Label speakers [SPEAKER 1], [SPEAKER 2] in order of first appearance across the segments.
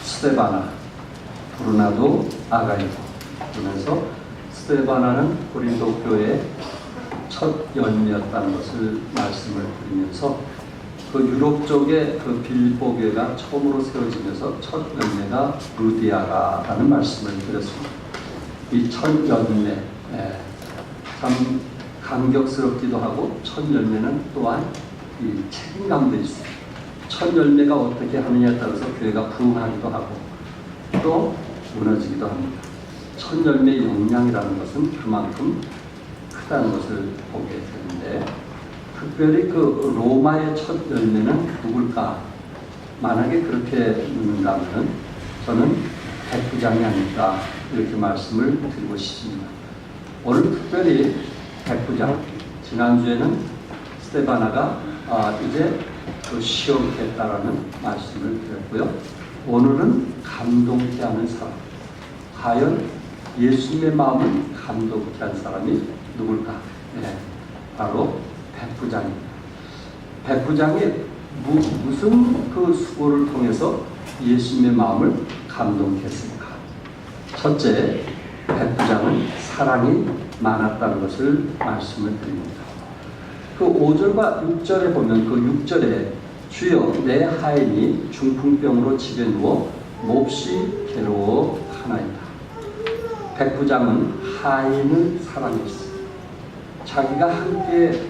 [SPEAKER 1] 스데바나, 브루나도 아가이고. 그러면서 스데바나는 고린도 교회의 첫 열매였다는 것을 말씀을 드리면서 그 유럽 쪽에 그 빌보 교회가 처음으로 세워지면서 첫 열매가 루디아가라는 말씀을 드렸습니다. 이 첫 열매, 참 감격스럽기도 하고 첫 열매는 또한 이 책임감도 있어요. 첫 열매가 어떻게 하느냐에 따라서 교회가 부흥하기도 하고 또 무너지기도 합니다. 첫 열매의 영향이라는 것은 그만큼 크다는 것을 보게 되는데 특별히 그 로마의 첫 열매는 누굴까? 만약에 그렇게 묻는다면 저는 백부장이 아닐까 이렇게 말씀을 드리고 싶습니다. 오늘 특별히 백부장, 지난주에는 스데바나가 이제 그 시험했다라는 말씀을 드렸고요. 오늘은 감동케 하는 사람. 과연 예수님의 마음을 감동케 한 사람이 누굴까? 바로 백부장입니다. 백부장이 무슨 그 수고를 통해서 예수님의 마음을 감동케 했습니까? 첫째, 백부장은 사랑이 많았다는 것을 말씀을 드립니다. 그 5절과 6절에 보면 그 6절에 주여 내 하인이 중풍병으로 집에 누워 몹시 괴로워하나이다. 백부장은 하인을 사랑했습니다. 자기가 함께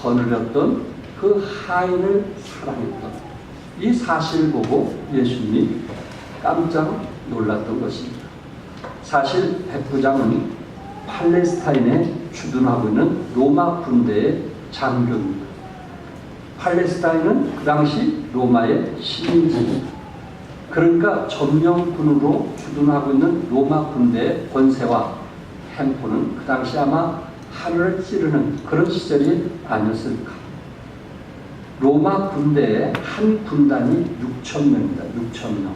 [SPEAKER 1] 거느렸던 그 하인을 사랑했던 이 사실을 보고 예수님이 깜짝 놀랐던 것입니다. 사실 백부장은 팔레스타인에 주둔하고 있는 로마 군대의 장교입니다. 팔레스타인은 그 당시 로마의 식민지입니다. 그러니까 점령군으로 주둔하고 있는 로마 군대의 권세와 행포는 그 당시 아마 하늘을 찌르는 그런 시절이 아니었을까. 로마 군대의 한 군단이 6,000명입니다. 6,000명.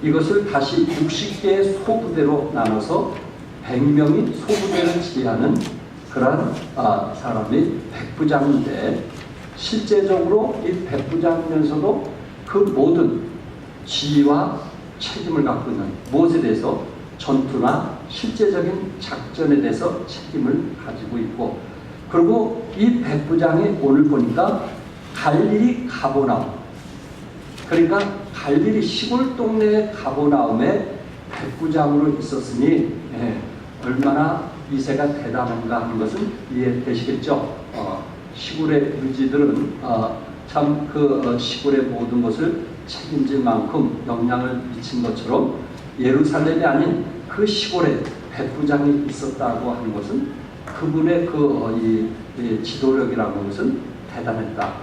[SPEAKER 1] 이것을 다시 60개의 소부대로 나눠서 100명이 소부대를 지휘하는 그러한 사람이 백부장인데 실제적으로 이 백부장이면서도 그 모든 지휘와 책임을 갖고 있는 무엇에 대해서 전투나 실제적인 작전에 대해서 책임을 가지고 있고 그리고 이 백부장이 오늘 보니까 갈릴리 가버나움 그러니까 갈릴리 시골 동네 가버나움에 백부장으로 있었으니 얼마나 위세가 대단한가 하는 것은 이해되시겠죠. 시골의 유지들은 참 그 시골의 모든 것을 책임질 만큼 영향을 미친 것처럼 예루살렘이 아닌 그 시골에 백부장이 있었다고 하는 것은 그분의 이 지도력이라는 것은 대단했다.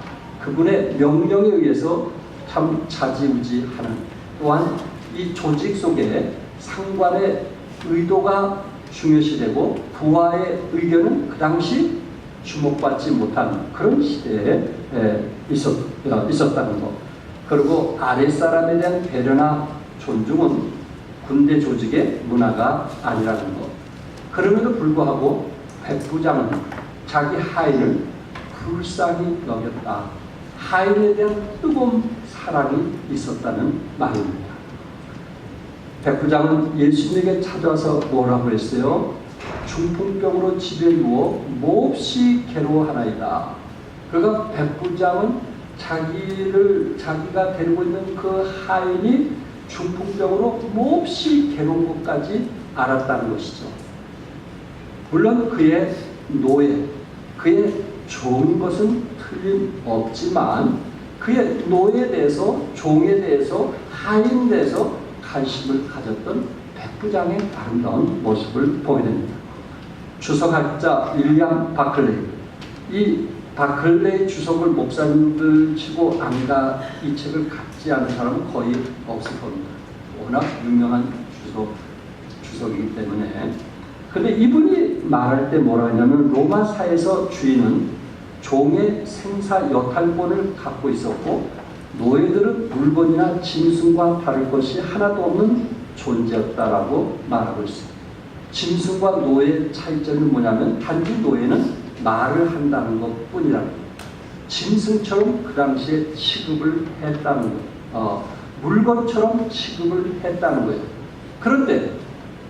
[SPEAKER 1] 그분의 명령에 의해서 참 자지우지하는 또한 이 조직 속에 상관의 의도가 중요시되고 부하의 의견은 그 당시 주목받지 못한 그런 시대에 있었다는 것. 그리고 아랫사람에 대한 배려나 존중은 군대 조직의 문화가 아니라는 것. 그럼에도 불구하고 백부장은 자기 하인을 불쌍히 여겼다. 하인에 대한 뜨거운 사랑이 있었다는 말입니다. 백부장은 예수님에게 찾아와서 뭐라고 했어요? 중풍병으로 집에 누워 몹시 괴로워하나이다. 그러니까 백부장은 자기가 데리고 있는 그 하인이 중풍병으로 몹시 괴로운 것까지 알았다는 것이죠. 물론 그의 노예, 그의 종인 것은 틀림없지만 그의 노예에 대해서, 종에 대해서, 하인에 대해서 관심을 가졌던 백부장의 아름다운 모습을 보게 됩니다. 주석학자 윌리엄 바클레이, 이 바클레이 주석을 목사님들 치고 아니가 이 책을 갖지 않은 사람은 거의 없을 겁니다. 워낙 유명한 주석이기 때문에. 근데 이분이 말할 때 뭐라 하냐면 로마사에서 주인은 종의 생사 여탈권을 갖고 있었고 노예들은 물건이나 짐승과 다를 것이 하나도 없는 존재였다라고 말하고 있습니다. 짐승과 노예의 차이점은 뭐냐면 단지 노예는 말을 한다는 것뿐이라는 겁니다. 짐승처럼 그 당시에 취급을 했다는 것. 물건처럼 취급을 했다는 거예요. 그런데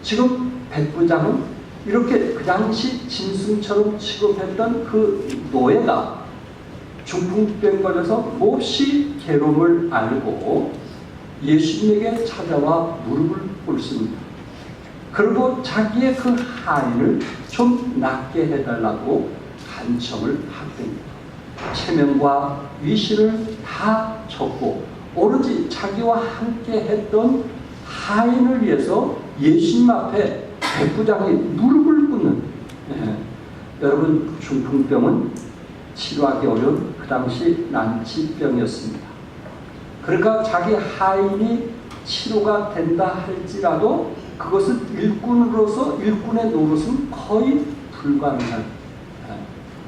[SPEAKER 1] 지금 백부장은 이렇게 그 당시 짐승처럼 취급했던 그 노예가 중풍병 걸려서 몹시 괴로움을 알고 예수님에게 찾아와 무릎을 꿇습니다. 그리고 자기의 그 하인을 좀 낫게 해달라고 간청을 하게 됩니다. 체면과 위신을 다 졌고 오로지 자기와 함께 했던 하인을 위해서 예수님 앞에 백부장이 무릎을 꿇는, 여러분, 중풍병은 치료하기 어려운 그 당시 난치병이었습니다. 그러니까 자기 하인이 치료가 된다 할지라도 그것은 일꾼의 노릇은 거의 불가능한,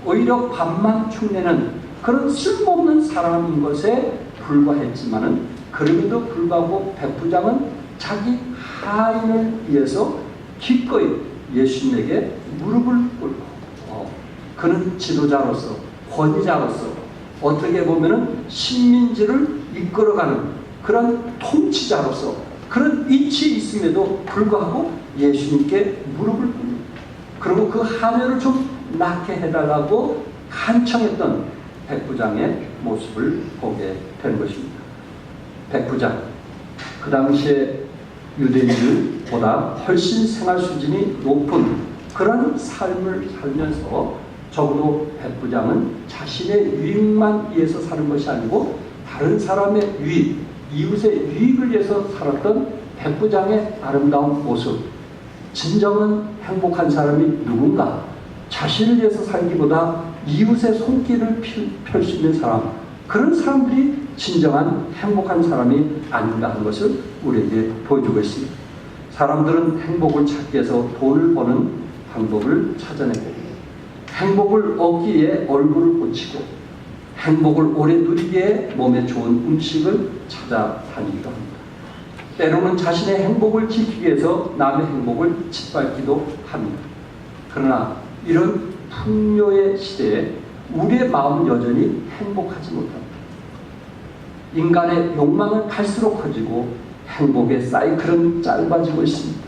[SPEAKER 1] 오히려 밥만 축내는 그런 쓸모없는 사람인 것에 불과했지만은, 그럼에도 불구하고 백부장은 자기 하인을 위해서 기꺼이 예수님에게 무릎을 꿇고, 그는 지도자로서, 권위자로서, 어떻게 보면은 식민지를 이끌어가는 그런 통치자로서 그런 위치에 있음에도 불구하고 예수님께 무릎을 꿇습니다. 그리고 그 하면을 좀 낫게 해달라고 간청했던 백부장의 모습을 보게 된 것입니다. 백부장, 그 당시에 유대인들보다 훨씬 생활 수준이 높은 그런 삶을 살면서 적어도 백부장은 자신의 유익만 위해서 사는 것이 아니고 다른 사람의 유익, 이웃의 유익을 위해서 살았던 백부장의 아름다운 모습, 진정한 행복한 사람이 누군가, 자신을 위해서 살기보다 이웃의 손길을 펼 수 있는 사람, 그런 사람들이 진정한 행복한 사람이 아닌가 하는 것을 우리에게 보여주고 있습니다. 사람들은 행복을 찾기 위해서 돈을 버는 방법을 찾아내고, 행복을 얻기 위해 얼굴을 고치고, 행복을 오래 누리기 위해 몸에 좋은 음식을 찾아다니기도 합니다. 때로는 자신의 행복을 지키기 위해서 남의 행복을 짓밟기도 합니다. 그러나 이런 풍요의 시대에 우리의 마음은 여전히 행복하지 못합니다. 인간의 욕망은 갈수록 커지고 행복의 사이클은 짧아지고 있습니다.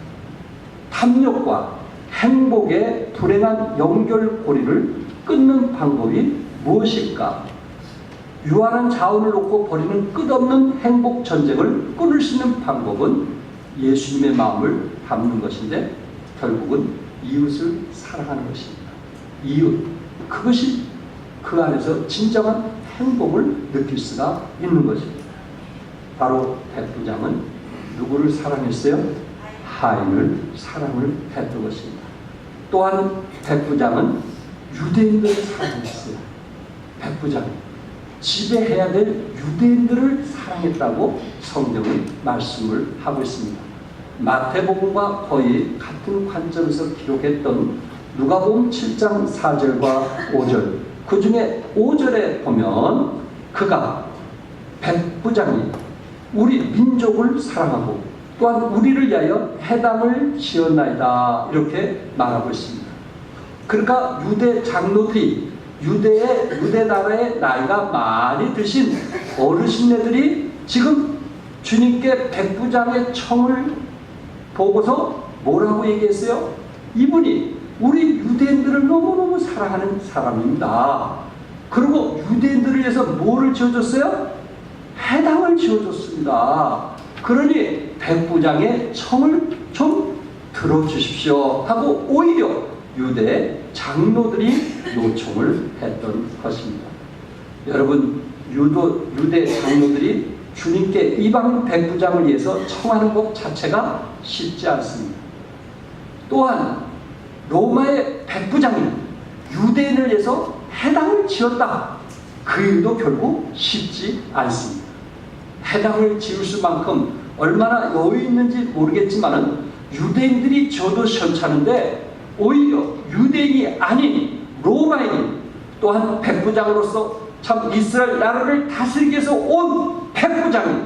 [SPEAKER 1] 탐욕과 행복의 불행한 연결고리를 끊는 방법이 무엇일까? 유한한 자원을 놓고 벌이는 끝없는 행복 전쟁을 끊을 수 있는 방법은 예수님의 마음을 담는 것인데, 결국은 이웃을 사랑하는 것입니다. 이웃, 그것이 그 안에서 진정한 행복을 느낄 수가 있는 것입니다. 바로 백부장은 누구를 사랑했어요? 하인을 사랑을 했던 것입니다. 또한 백부장은 유대인들을 사랑했어요. 백부장, 지배해야 될 유대인들을 사랑했다고 성경은 말씀을 하고 있습니다. 마태복음과 거의 같은 관점에서 기록했던 누가복음 7장 4절과 5절, 그 중에 5절에 보면 그가, 백부장이 우리 민족을 사랑하고 또한 우리를 위하여 회당을 지었나이다, 이렇게 말하고 있습니다. 그러니까 유대 장로들이, 유대 나라의 나이가 많이 드신 어르신네들이 지금 주님께 백부장의 청을 보고서 뭐라고 얘기했어요? 이분이 우리 유대인들을 너무너무 사랑하는 사람입니다. 그리고 유대인들을 위해서 뭐를 지어줬어요? 회당을 지어줬습니다. 그러니 백부장의 청을 좀 들어주십시오 하고 오히려 유대 장로들이 요청을 했던 것입니다. 여러분, 유대 장로들이 주님께 이방 백부장을 위해서 청하는 것 자체가 쉽지 않습니다. 또한 로마의 백부장이 유대인을 위해서 회당을 지었다, 그 일도 결국 쉽지 않습니다. 회당을 지을 수만큼 얼마나 여유 있는지 모르겠지만은 유대인들이 지어도 시원찮은데 오히려 유대인이 아닌 로마인이, 또한 백부장으로서 참 이스라엘 나라를 다스리기 위해서 온 백부장이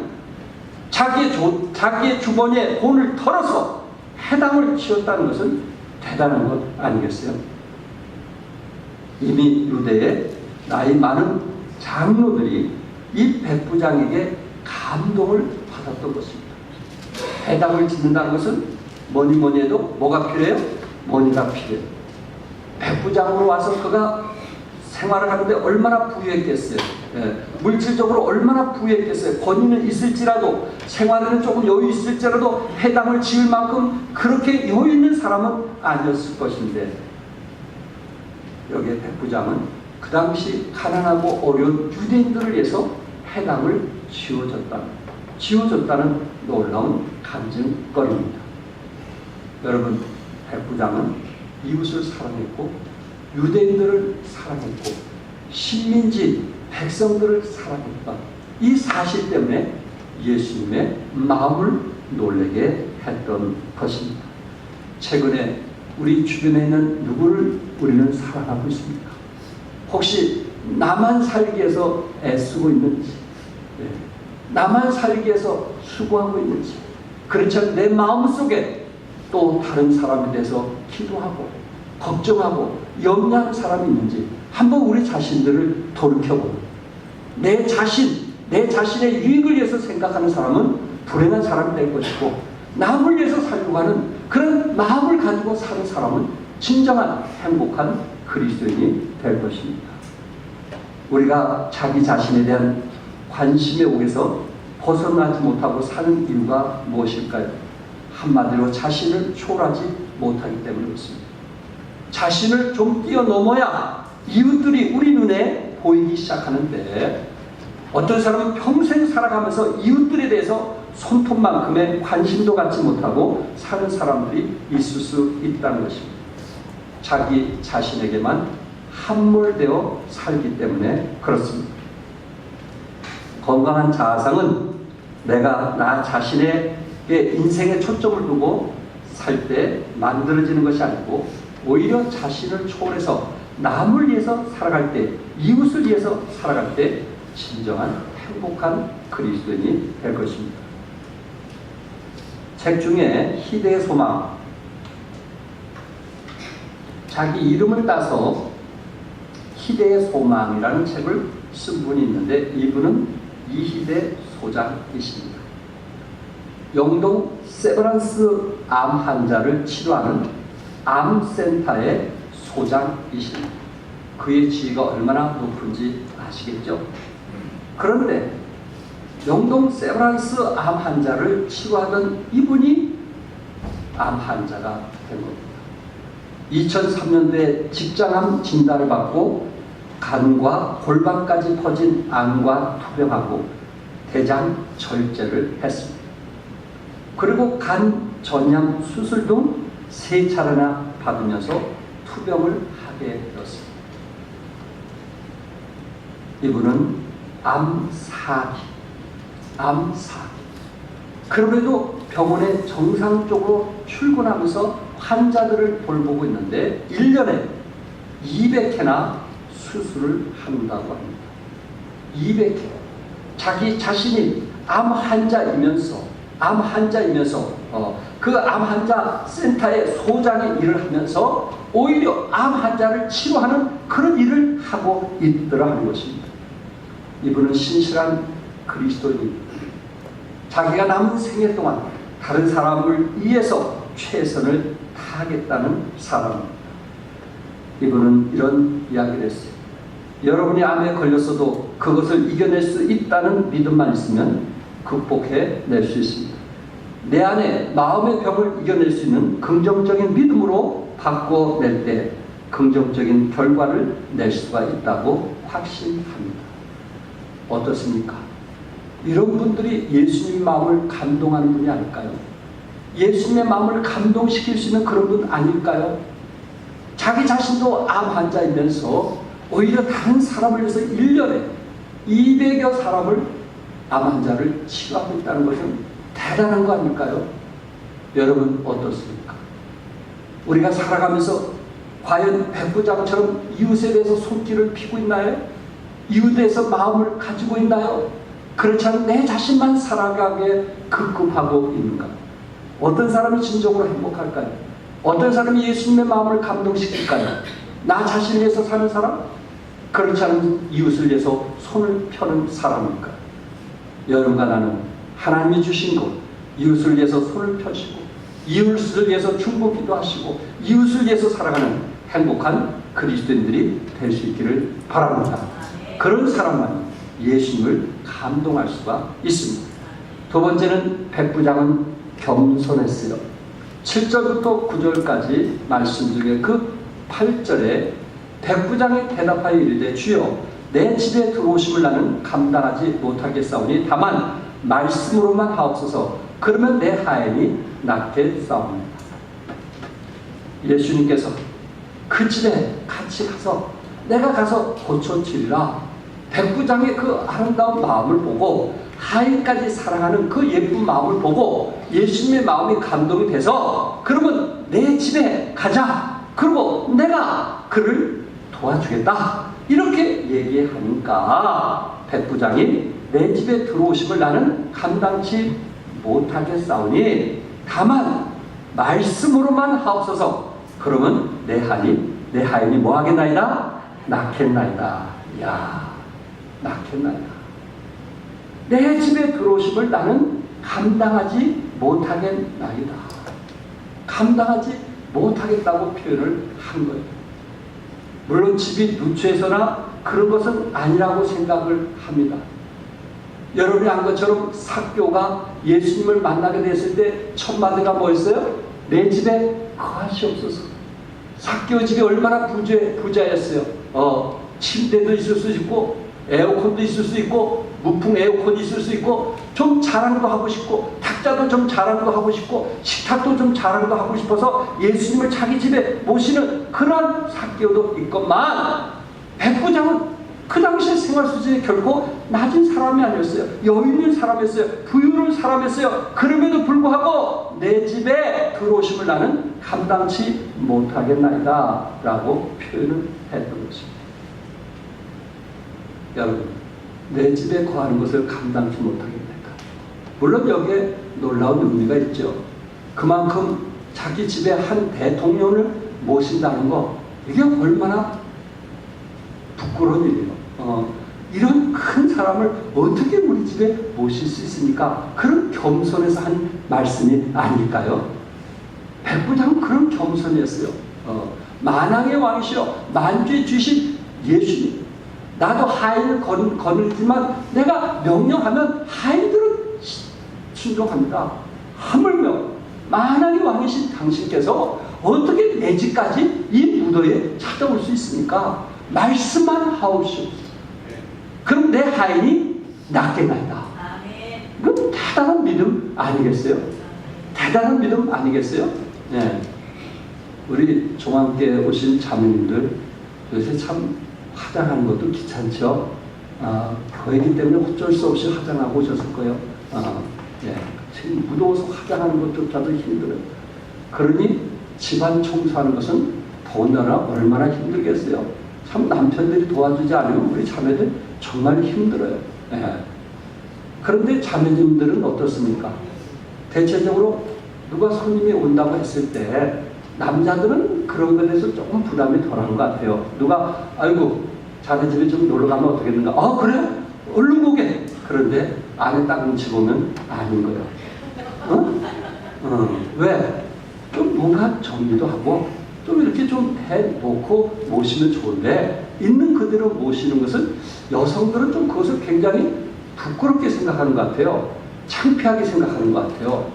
[SPEAKER 1] 자기의 주머니에 돈을 털어서 회당을 지었다는 것은 대단한 것 아니겠어요? 이미 유대의 나이 많은 장로들이 이 백부장에게 감동을 받았던 것입니다. 회당을 짓는다는 것은 뭐니 해도 뭐가 필요해요? 머니가 필요해요. 백부장으로 와서 그가 생활을 하는데 얼마나 부유했겠어요. 물질적으로 얼마나 부유했겠어요. 권위는 있을지라도, 생활에는 조금 여유 있을지라도 회당을 지을 만큼 그렇게 여유 있는 사람은 아니었을 것인데, 여기에 백부장은 그 당시 가난하고 어려운 유대인들을 위해서 회당을 지어줬다는 놀라운 간증거리입니다. 여러분, 백부장은 이웃을 사랑했고 유대인들을 사랑했고 식민지 백성들을 사랑했던 이 사실 때문에 예수님의 마음을 놀라게 했던 것입니다. 최근에 우리 주변에 있는 누구를 우리는 사랑하고 있습니까? 혹시 나만 살기 위해서 애쓰고 있는지, 나만 살기 위해서 수고하고 있는지, 그렇지 않은 내 마음속에 또 다른 사람에 대해서 기도하고 걱정하고 염려하는 사람이 있는지 한번 우리 자신들을 돌이켜보고, 내 자신의 유익을 위해서 생각하는 사람은 불행한 사람이 될 것이고, 남을 위해서 살려고 하는 그런 마음을 가지고 사는 사람은 진정한 행복한 그리스도인이 될 것입니다. 우리가 자기 자신에 대한 관심의 옥에서 벗어나지 못하고 사는 이유가 무엇일까요? 한마디로 자신을 초월하지 못하기 때문에 그렇습니다. 자신을 좀 뛰어넘어야 이웃들이 우리 눈에 보이기 시작하는데, 어떤 사람은 평생 살아가면서 이웃들에 대해서 손톱만큼의 관심도 갖지 못하고 사는 사람들이 있을 수 있다는 것입니다. 자기 자신에게만 함몰되어 살기 때문에 그렇습니다. 건강한 자아상은 내가 나 자신의 인생에 초점을 두고 살 때 만들어지는 것이 아니고, 오히려 자신을 초월해서 남을 위해서 살아갈 때, 이웃을 위해서 살아갈 때 진정한 행복한 그리스도인이 될 것입니다. 책 중에 희대의 소망, 자기 이름을 따서 희대의 소망이라는 책을 쓴 분이 있는데, 이분은 이희대 소장이십니다. 영동 세브란스 암 환자를 치료하는 암센터의 소장이십니다. 그의 지위가 얼마나 높은지 아시겠죠? 그런데 영동 세브란스 암 환자를 치료하던 이분이 암 환자가 된 겁니다. 2003년도에 직장암 진단을 받고 간과 골반까지 퍼진 암과 투병하고 대장 절제를 했습니다. 그리고 간 전염 수술 등 3차례나 받으면서 투병을 하게 되었습니다. 이분은 암사기. 그럼에도 병원에 정상적으로 출근하면서 환자들을 돌보고 있는데 1년에 200회나 수술을 한다고 합니다. 200회. 자기 자신이 암 환자이면서 그 암 환자 센터의 소장의 일을 하면서 오히려 암 환자를 치료하는 그런 일을 하고 있더라 하는 것입니다. 이분은 신실한 그리스도인입니다. 자기가 남은 생애 동안 다른 사람을 위해서 최선을 다하겠다는 사람입니다. 이분은 이런 이야기를 했어요. 여러분이 암에 걸렸어도 그것을 이겨낼 수 있다는 믿음만 있으면 극복해낼 수 있습니다. 내 안에 마음의 병을 이겨낼 수 있는 긍정적인 믿음으로 바꿔낼 때 긍정적인 결과를 낼 수가 있다고 확신합니다. 어떻습니까? 이런 분들이 예수님의 마음을 감동하는 분이 아닐까요? 예수님의 마음을 감동시킬 수 있는 그런 분 아닐까요? 자기 자신도 암 환자이면서 오히려 다른 사람을 위해서 1년에 200여 사람을 암 환자를 치료하고 있다는 것은 대단한 거 아닐까요? 여러분 어떻습니까? 우리가 살아가면서 과연 백부장처럼 이웃에 대해서 손길을 피고 있나요? 이웃에 대해서 마음을 가지고 있나요? 그렇지 않은 내 자신만 살아가게 급급하고 있는가? 어떤 사람이 진정으로 행복할까요? 어떤 사람이 예수님의 마음을 감동시킬까요? 나 자신을 위해서 사는 사람? 그렇지 않은 이웃을 위해서 손을 펴는 사람일까요? 여러분과 나는 하나님이 주신 것, 이웃을 위해서 손을 펴시고 이웃을 위해서 중보기도 하시고 이웃을 위해서 살아가는 행복한 그리스도인들이 될 수 있기를 바랍니다. 그런 사람만 예수님을 감동할 수가 있습니다. 두 번째는 백부장은 겸손했어요. 7절부터 9절까지 말씀 중에 그 8절에 백부장이 대답하여 이르되 주여 내 집에 들어오심을 나는 감당하지 못하겠사오니 다만 말씀으로만 하옵소서. 그러면 내 하인이 낫겠사옵니다. 예수님께서 그 집에 같이 가서 내가 가서 고쳐주리라. 백부장의 그 아름다운 마음을 보고 하인까지 사랑하는 그 예쁜 마음을 보고 예수님의 마음이 감동이 돼서 그러면 내 집에 가자. 그리고 내가 그를 도와주겠다. 이렇게 얘기하니까 백부장이 내 집에 들어오심을 나는 감당치 못하겠사오니 다만 말씀으로만 하옵소서. 그러면 내 하인이 뭐 하겠나이다? 낫겠나이다. 야, 낫겠나이다. 내 집에 들어오심을 나는 감당하지 못하겠나이다. 감당하지 못하겠다고 표현을 한 거예요. 물론 집이 누추해서나 그런 것은 아니라고 생각을 합니다. 여러분이 한 것처럼 삭개오가 예수님을 만나게 됐을 때 첫 마디가 뭐였어요? 내 집에 거하시옵소서. 삭개오 집이 얼마나 부자였어요. 침대도 있을 수 있고 에어컨도 있을 수 있고 무풍 에어컨이 있을 수 있고 좀 자랑도 하고 싶고 탁자도 좀 자랑도 하고 싶고 식탁도 좀 자랑도 하고 싶어서 예수님을 자기 집에 모시는 그런 삭개오도 있건만 백부장은 그 당시에 생활 수준이 결코 낮은 사람이 아니었어요. 여유 있는 사람이었어요. 부유로운 사람이었어요. 그럼에도 불구하고 내 집에 들어오심을 나는 감당치 못하겠나이다 라고 표현을 했던 것입니다. 여러분, 내 집에 거하는 것을 감당치 못하겠나이다. 물론 여기에 놀라운 의미가 있죠. 그만큼 자기 집에 한 대통령을 모신다는 거, 이게 얼마나 부끄러운 일이에요. 이런 큰 사람을 어떻게 우리 집에 모실 수 있습니까? 그런 겸손에서 한 말씀이 아닐까요? 백부장은 그런 겸손이었어요. 만왕의 왕이시여 만주의 주신 예수님, 나도 하인을 거느리지만 내가 명령하면 하인들은 순종합니다. 하물며 만왕의 왕이신 당신께서 어떻게 내 집까지 이 무도에 찾아올 수 있습니까? 말씀만 하옵시옵소서. 그럼 내 하인이 낫겠나이다. 이건 대단한 믿음 아니겠어요? 대단한 믿음 아니겠어요? 네. 우리 종합교회 오신 자매님들 요새 참 화장하는 것도 귀찮죠. 그이기 때문에 어쩔 수 없이 화장하고 오셨을 거예요. 예. 지금 무더워서 화장하는 것조차도 힘들어요. 그러니 집안 청소하는 것은 더군다나 얼마나 힘들겠어요. 참 남편들이 도와주지 않으면 우리 자매들 정말 힘들어요. 예. 그런데 자매님들은 어떻습니까? 대체적으로 누가 손님이 온다고 했을 때 남자들은 그런 것에 대해서 조금 부담이 덜한 것 같아요. 누가 아이고 자네 집에 좀 놀러 가면 어떻겠는가? 그래? 얼른 오게. 그런데 안에 딱 뭉치고는 아닌 거예요. 왜? 좀 뭔가 정리도 하고 좀 이렇게 좀 해놓고 모시면 좋은데 있는 그대로 모시는 것은 여성들은 좀 그것을 굉장히 부끄럽게 생각하는 것 같아요. 창피하게 생각하는 것 같아요.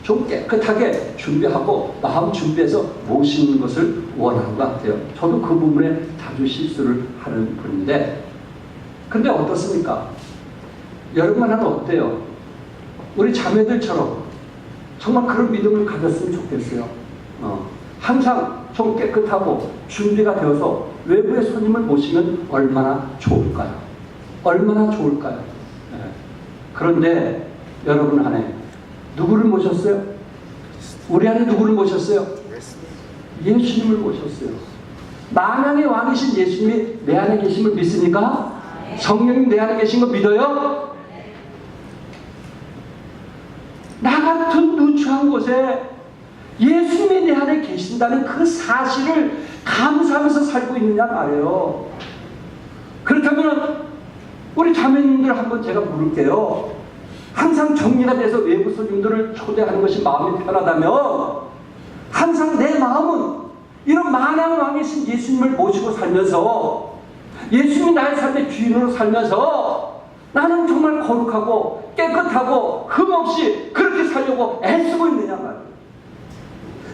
[SPEAKER 1] 좀 깨끗하게 준비하고 마음 준비해서 모시는 것을 원하는 것 같아요. 저도 그 부분에 자주 실수를 하는 분인데 근데 어떻습니까? 여러분은 어때요? 우리 자매들처럼 정말 그런 믿음을 가졌으면 좋겠어요. 항상 좀 깨끗하고 준비가 되어서 외부의 손님을 모시면 얼마나 좋을까요? 얼마나 좋을까요? 네. 그런데 여러분 안에 누구를 모셨어요? 우리 안에 누구를 모셨어요? 예수님을 모셨어요. 만왕의 왕이신 예수님이 내 안에 계심을 믿습니까? 성령님 내 안에 계신 거 믿어요? 나 같은 누추한 곳에 예수님이 내 안에 계신다는 그 사실을 감사하면서 살고 있느냐 말이에요. 그렇다면 우리 자매님들 한번 제가 물을게요. 항상 정리가 돼서 외부 손님들을 초대하는 것이 마음이 편하다면 항상 내 마음은 이런 만왕의 왕이신 예수님을 모시고 살면서 예수님이 나의 삶의 주인으로 살면서 나는 정말 거룩하고 깨끗하고 흠없이 그렇게 살려고 애쓰고 있느냐 말이에요.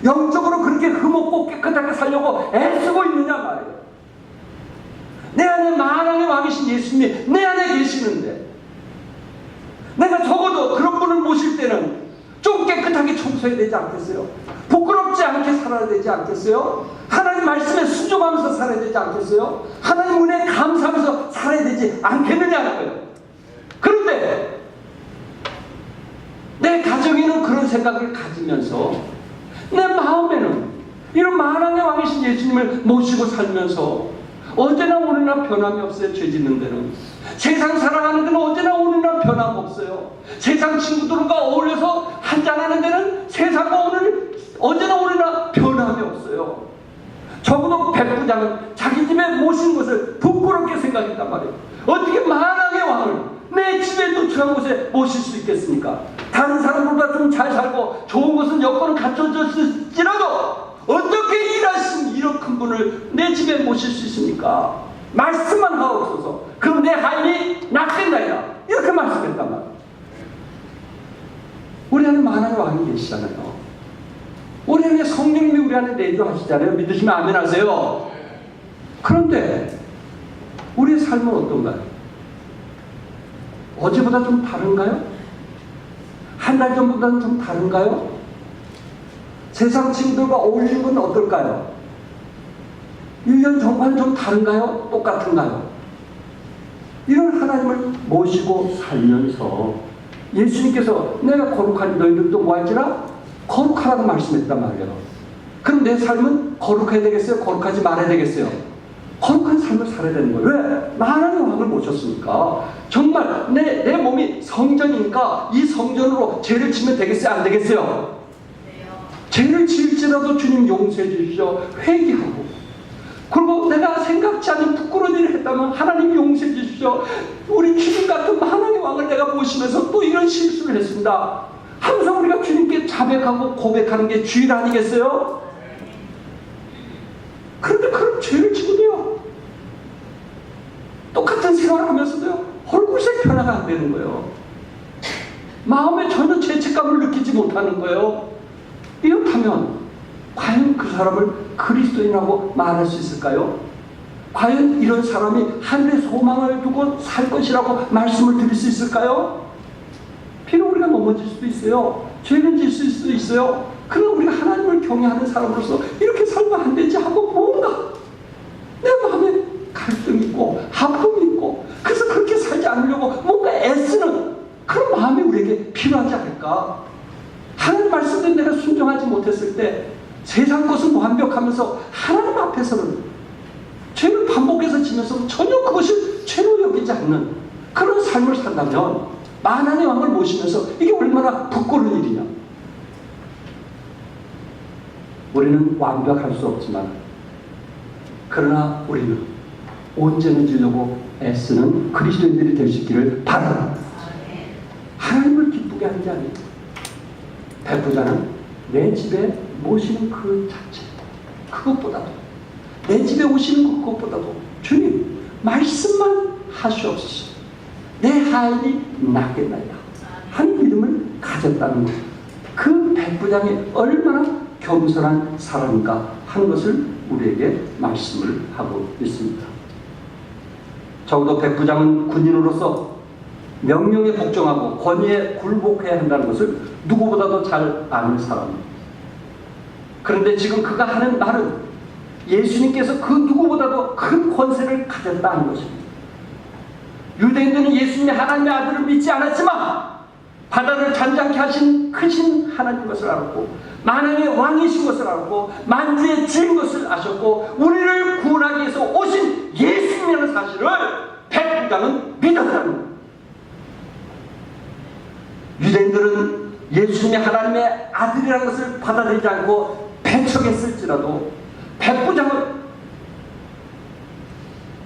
[SPEAKER 1] 영적으로 그렇게 흠없고 깨끗하게 살려고 애쓰고 있느냐 말이에요. 내 안에 만왕의 왕이신 예수님이 내 안에 계시는데 내가 적어도 그런 분을 모실 때는 좀 깨끗하게 청소해야 되지 않겠어요? 부끄럽지 않게 살아야 되지 않겠어요? 하나님 말씀에 순종하면서 살아야 되지 않겠어요? 하나님 은혜에 감사하면서 살아야 되지 않겠느냐는 거예요. 그런데 내 가정에는 그런 생각을 가지면서 내 마음에는 이런 만왕의 왕이신 예수님을 모시고 살면서 언제나 오늘나 변함이 없어요. 죄 짓는 데는 세상 살아가는 데는 언제나 오늘나 변함 없어요. 세상 친구들과 어울려서 한잔하는 데는 세상과 오늘 언제나 오늘나 변함이 없어요. 적어도 백부장은 자기 집에 모신 것을 부끄럽게 생각했단 말이에요. 어떻게 만왕의 왕을 내 집에 노출한 곳에 모실 수 있겠습니까? 다른 사람들보다 좀 잘 살고 좋은 것은 여건은 갖춰졌을지라도 어떻게 일하신 이런 큰 분을 내 집에 모실 수 있습니까? 말씀만 하옵소서. 그럼 내 하인이 낫겠나이다. 이렇게 말씀했단 말이에요. 우리 안에 만왕의 왕이 계시잖아요. 우리 안에 성령님이 우리 안에 내주하시잖아요. 믿으시면 아멘 하세요. 그런데 우리의 삶은 어떤가요? 어제보다 좀 다른가요? 한 달 전보다는 좀 다른가요? 세상 친구들과 어울리는 건 어떨까요? 1년 전과는 좀 다른가요? 똑같은가요? 이런 하나님을 모시고 살면서 예수님께서 내가 거룩하니 너희들도 뭐할지라? 거룩하라고 말씀했단 말이에요. 그럼 내 삶은 거룩해야 되겠어요? 거룩하지 말아야 되겠어요? 거룩한 삶을 살아야 되는 거예요. 왜? 만왕의 왕을 모셨으니까. 정말 내 몸이 성전이니까 이 성전으로 죄를 지면 되겠어요? 안 되겠어요? 죄를 지을지라도 주님 용서해 주십시오. 회개하고. 그리고 내가 생각지 않은 부끄러운 일을 했다면 하나님 용서해 주십시오. 우리 주님 같은 만왕의 왕을 내가 모시면서 또 이런 실수를 했습니다. 항상 우리가 주님께 자백하고 고백하는 게 주일 아니겠어요? 그런데 그런 죄를 지고도요. 똑같은 생활을 하면서도요. 얼굴색 변화가 안 되는 거예요. 마음에 전혀 죄책감을 느끼지 못하는 거예요. 이렇다면 과연 그 사람을 그리스도인이라고 말할 수 있을까요? 과연 이런 사람이 하늘의 소망을 두고 살 것이라고 말씀을 드릴 수 있을까요? 비록 우리가 넘어질 수도 있어요. 죄는 질 수도 있어요. 그러나 우리가 하나님을 경외하는 사람으로서 이렇게 살면 안 되지 하고 뭔가 내 마음에 갈등이 있고 아픔이 있고 그래서 그렇게 살지 않으려고 뭔가 애쓰는 그런 마음이 우리에게 필요하지 않을까? 하나님 말씀대로 내가 순종하지 못했을 때 세상 것은 완벽하면서 하나님 앞에서는 죄를 반복해서 지면서 전혀 그것이 죄로 여기지 않는 그런 삶을 산다면 만왕의 왕을 모시면서 이게 얼마나 부끄러운 일이냐. 우리는 완벽할 수 없지만 그러나 우리는 온전히 지려고 애쓰는 그리스도인들이 될 수 있기를 바랍니다. 하나님을 기쁘게 하는 게 아니에요. 배부자는 내 집에 모시는 그 자체 그것보다도 내 집에 오시는 그것보다도 주님 말씀만 하시옵소서 내 하인이 낫겠나이다 한 믿음을 가졌다는 것. 그 백부장이 얼마나 겸손한 사람인가 하는 것을 우리에게 말씀을 하고 있습니다. 적어도 백부장은 군인으로서 명령에 복종하고 권위에 굴복해야 한다는 것을 누구보다도 잘 아는 사람입니다. 그런데 지금 그가 하는 말은 예수님께서 그 누구보다도 큰 권세를 가졌다는 것입니다. 유대인들은 예수님이 하나님의 아들을 믿지 않았지만 바다를 잔잔케 하신 크신 하나님 것을 알았고 만왕의 왕이신 것을 알았고 만주의 지은 것을 아셨고 우리를 구원하기 위해서 오신 예수님이라는 사실을 백부장은 믿었다는 겁니다. 유대인들은 예수님이 하나님의 아들이라는 것을 받아들이지 않고 배척했을지라도 백부장은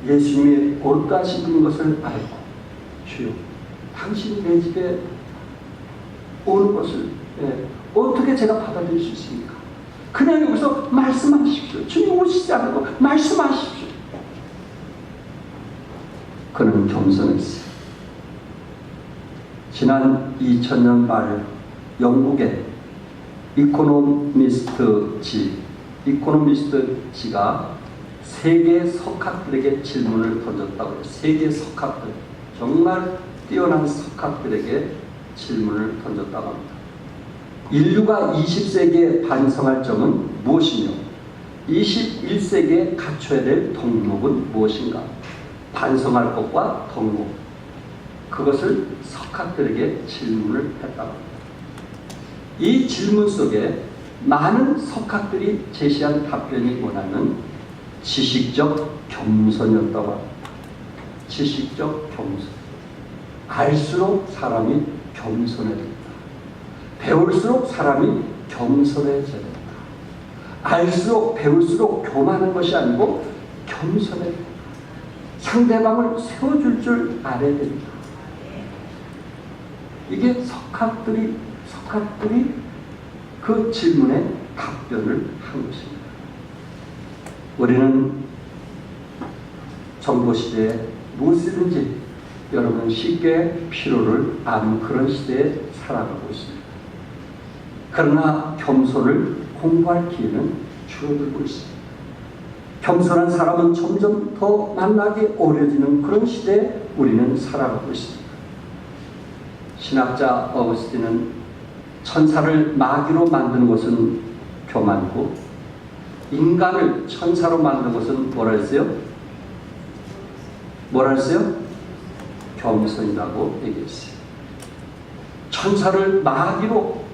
[SPEAKER 1] 예수님이 올가신 분인 것을 알고 주여 당신이 내 집에 오는 것을 어떻게 제가 받아들일 수 있습니까? 그냥 여기서 말씀하십시오. 주님 오시지 않고 말씀하십시오. 그는 겸손했어요. 지난 2000년 말 영국의 이코노미스트지가 세계 석학들에게 질문을 던졌다고 해요. 세계 석학들, 정말 뛰어난 석학들에게 질문을 던졌다고 합니다. 인류가 20세기에 반성할 점은 무엇이며 21세기에 갖춰야 될 덕목은 무엇인가? 반성할 것과 덕목, 그것을 석학들에게 질문을 했다고 합니다. 이 질문 속에 많은 석학들이 제시한 답변이 뭐냐면 지식적 겸손이었다고 합니다. 지식적 겸손. 알수록 사람이 겸손해야 된다. 배울수록 사람이 겸손해져야 된다. 알수록 배울수록 교만한 것이 아니고 겸손해야 된다. 상대방을 세워줄 줄 알아야 된다. 이게 석학들이 그 질문에 답변을 한 것입니다. 우리는 정보시대에 무엇이든지 여러분 쉽게 필요를 아는 그런 시대에 살아가고 있습니다. 그러나 겸손을 공부할 기회는 줄어들고 있습니다. 겸손한 사람은 점점 더 만나기 어려지는 그런 시대에 우리는 살아가고 있습니다. 신학자 어거스틴은 천사를 마귀로 만드는 것은 교만이고 인간을 천사로 만드는 것은 뭐라 했어요? 뭐라 했어요? 겸손이라고 얘기했어요. 천사를 마귀로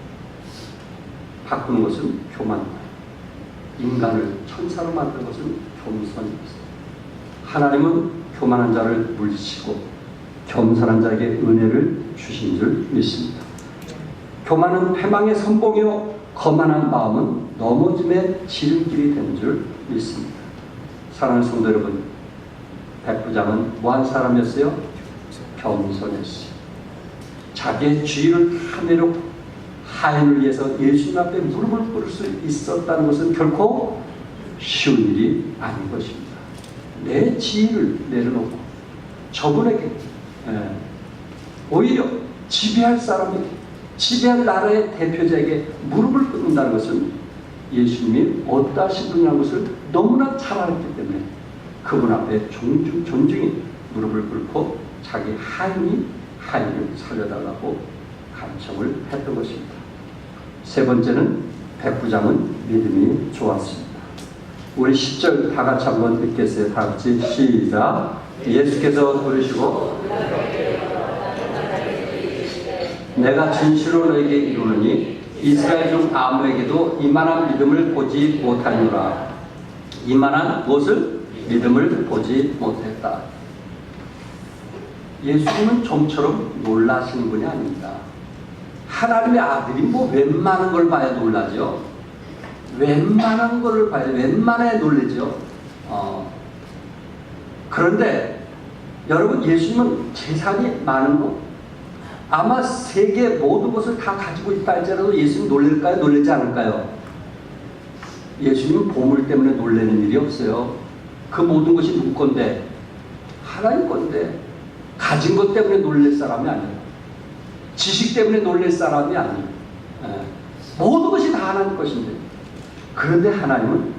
[SPEAKER 1] 바꾸는 것은 교만이다. 인간을 천사로 만드는 것은 겸손입니다. 하나님은 교만한 자를 물리치고 겸손한 자에게 은혜를 주신 줄 믿습니다. 교만은 패망의 선봉이요 거만한 마음은 넘어짐의 지름길이 되는 줄 믿습니다. 사랑하는 성도 여러분, 백부장은 뭐한 사람이었어요? 겸손했어요. 자기의 주의를 다 내놓고 하인을 위해서 예수님 앞에 무릎을 꿇을 수 있었다는 것은 결코 쉬운 일이 아닌 것입니다. 내 지위를 내려놓고 저분에게 오히려 지배할 사람에게, 지배할 나라의 대표자에게 무릎을 꿇는다는 것은 예수님이 어떠하신 분이라는 것을 너무나 잘 알았기 때문에 그분 앞에 존중히 무릎을 꿇고 자기 하인을 살려달라고 간청을 했던 것입니다. 세 번째는 백부장은 믿음이 좋았습니다. 우리 10절 다 같이 한번 읽겠어요. 다 같이 시작. 예수께서 부르시고 내가 진실로 너에게 이루노니 이스라엘 중 아무에게도 이만한 믿음을 보지 못하노라. 이만한 무엇을? 믿음을 보지 못했다. 예수님은 좀처럼 놀라시는 분이 아닙니다. 하나님의 아들이 뭐 웬만한 걸 봐야 놀라죠. 웬만한 걸 봐야 웬만해 놀라죠. 그런데 여러분, 예수님은 재산이 많은 거, 아마 세계 모든 것을 다 가지고 있다 할지라도 예수님 놀랄까요? 놀라지 않을까요? 예수님은 보물 때문에 놀라는 일이 없어요. 그 모든 것이 누구 건데? 하나님 건데. 가진 것 때문에 놀랄 사람이 아니에요. 지식 때문에 놀랄 사람이 아니에요. 모든 것이 다 하나님 것인데. 그런데 하나님은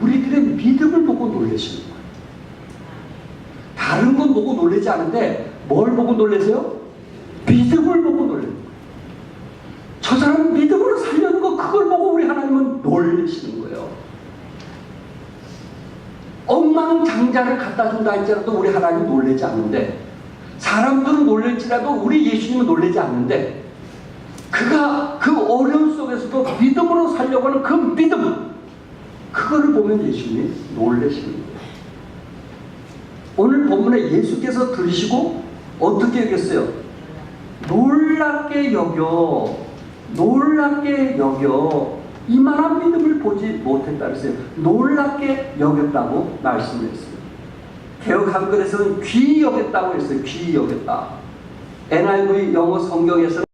[SPEAKER 1] 우리들의 믿음을 보고 놀라시는 거예요. 다른 건 보고 놀라지 않은데 뭘 보고 놀라세요? 믿음을 보고 놀라는 거예요. 저 사람 믿음으로 살려는 거, 그걸 보고 우리 하나님은 놀라시는 거예요. 억만장자를 갖다 준다 할지라도 우리 하나님 놀라지 않는데, 사람들은 놀랄지라도 우리 예수님은 놀라지 않는데, 그가 그 어려움 속에서도 믿음으로 살려고 하는 그 믿음, 그거를 보면 예수님이 놀라시는 거예요. 오늘 본문에 예수께서 들으시고 어떻게 얘기했어요? 놀랍게 여겨 이만한 믿음을 보지 못했다 그랬어요. 놀랍게 여겼다고 말씀을 했어요. 개역 한글에서는 귀히 여겼다고 했어요. 귀히 여겼다. NIV 영어 성경에서는